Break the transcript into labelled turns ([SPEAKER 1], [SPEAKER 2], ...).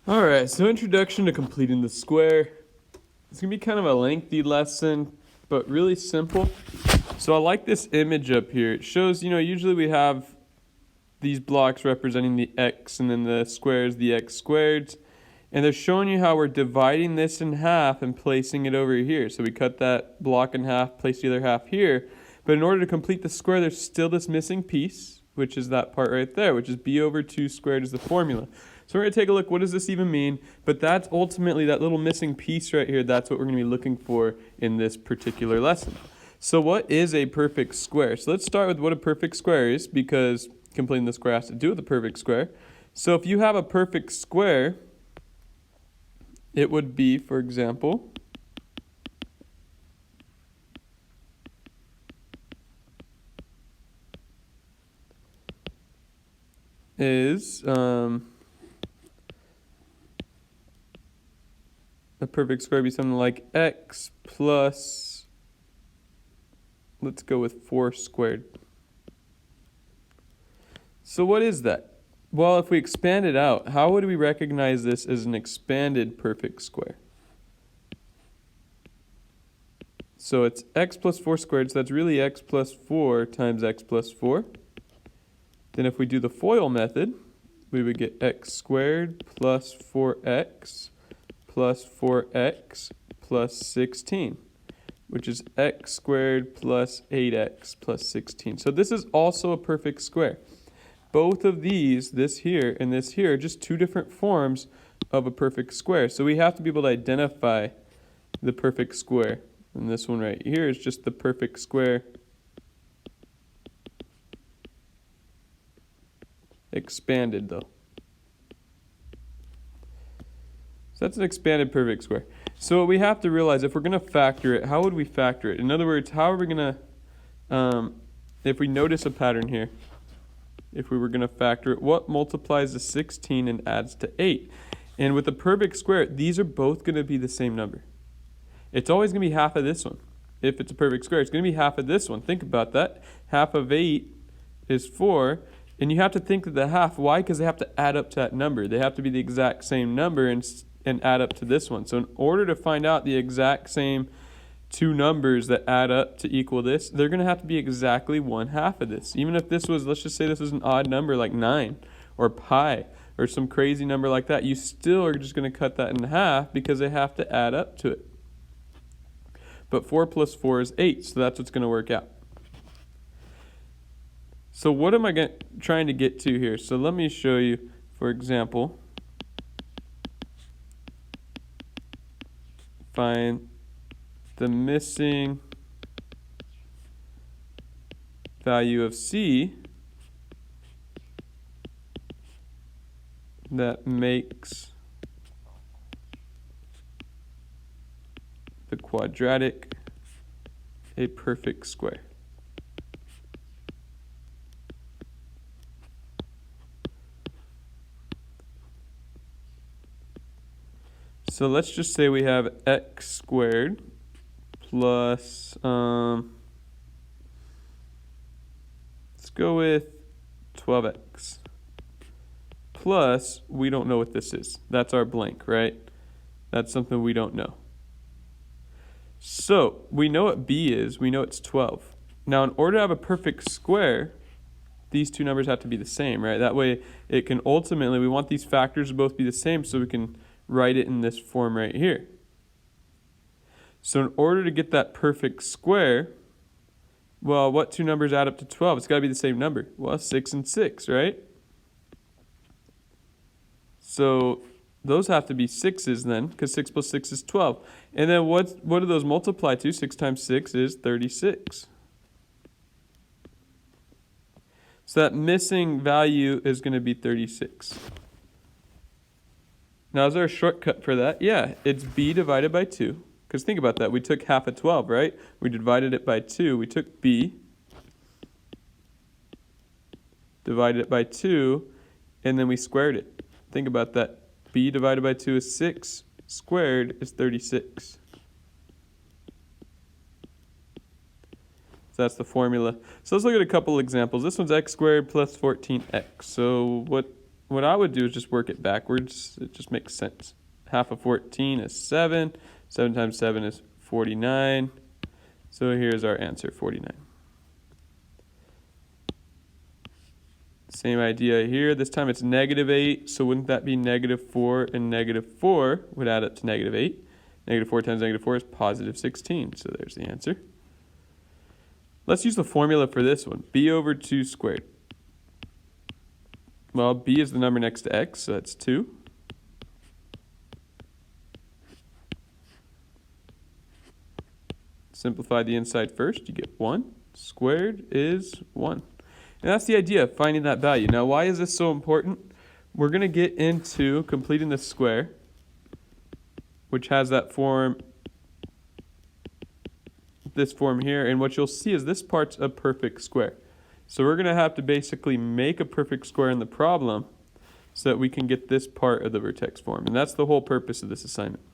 [SPEAKER 1] Alright, so introduction to completing the square. It's going to be kind of a lengthy lesson, but really simple. So I like this image up here. It shows, usually we have these blocks representing the x and then the squares, the x squareds. And they're showing you how we're dividing this in half and placing it over here. So we cut that block in half, place the other half here. But in order to complete the square, there's still this missing piece, which is that part right there, which is b over 2 squared is the formula. So we're going to take a look, what does this even mean? But that's ultimately that little missing piece right here, that's what we're going to be looking for in this particular lesson. So what is a perfect square? So let's start with what a perfect square is, because completing the square has to do with a perfect square. So if you have a perfect square, it would be, for example, is a perfect square would be something like x plus, let's go with 4 squared. So what is that? Well, if we expand it out, how would we recognize this as an expanded perfect square? So it's x plus 4 squared, so that's really x plus 4 times x plus 4. Then if we do the FOIL method, we would get x squared plus 4x plus 4x plus 16, which is x squared plus 8x plus 16. So this is also a perfect square. Both of these, this here and this here, are just two different forms of a perfect square. So we have to be able to identify the perfect square. And this one right here is just the perfect square expanded though. So that's an expanded perfect square. So what we have to realize, if we're going to factor it, how would we factor it? In other words, how are we going to, if we notice a pattern here, if we were going to factor it, what multiplies to 16 and adds to 8? And with a perfect square, these are both going to be the same number. It's always going to be half of this one. If it's a perfect square, it's going to be half of this one. Think about that. Half of 8 is 4. And you have to think of the half. Why? Because they have to add up to that number. They have to be the exact same number and add up to this one. So in order to find out the exact same two numbers that add up to equal this, they're going to have to be exactly 1/2 of this. Even if this was, let's just say this was an odd number like 9 or pi or some crazy number like that, you still are just going to cut that in half because they have to add up to it. But 4 plus 4 is 8, so that's what's going to work out. So what am I trying to get to here? So let me show you, for example, find the missing value of c that makes the quadratic a perfect square. So let's just say we have x squared plus, let's go with 12x. Plus, we don't know what this is. That's our blank, right? That's something we don't know. So we know what b is. We know it's 12. Now, in order to have a perfect square, these two numbers have to be the same, right? That way it can ultimately, we want these factors to both be the same so we can write it in this form right here. So in order to get that perfect square, well, what two numbers add up to 12? It's got to be the same number. Well, 6 and 6, right? So those have to be 6's then, because 6 plus 6 is 12. And then what do those multiply to? 6 times 6 is 36. So that missing value is going to be 36. Now, is there a shortcut for that? Yeah, it's b divided by 2. Because think about that. We took half of 12, right? We divided it by 2. We took b, divided it by 2, and then we squared it. Think about that. B divided by 2 is 6. Squared is 36. So that's the formula. So let's look at a couple examples. This one's x squared plus 14x. So what what I would do is just work it backwards. It just makes sense. Half of 14 is 7. 7 times 7 is 49. So here's our answer, 49. Same idea here. This time it's -8, so wouldn't that be -4? And -4 would add up to -8. -4 times -4 is +16, so there's the answer. Let's use the formula for this one, b over 2 squared. Well, b is the number next to x, so that's 2. Simplify the inside first, you get 1. Squared is 1. And that's the idea of finding that value. Now, why is this so important? We're going to get into completing the square, which has that form, this form here. And what you'll see is this part's a perfect square. So we're going to have to basically make a perfect square in the problem so that we can get this part of the vertex form. And that's the whole purpose of this assignment.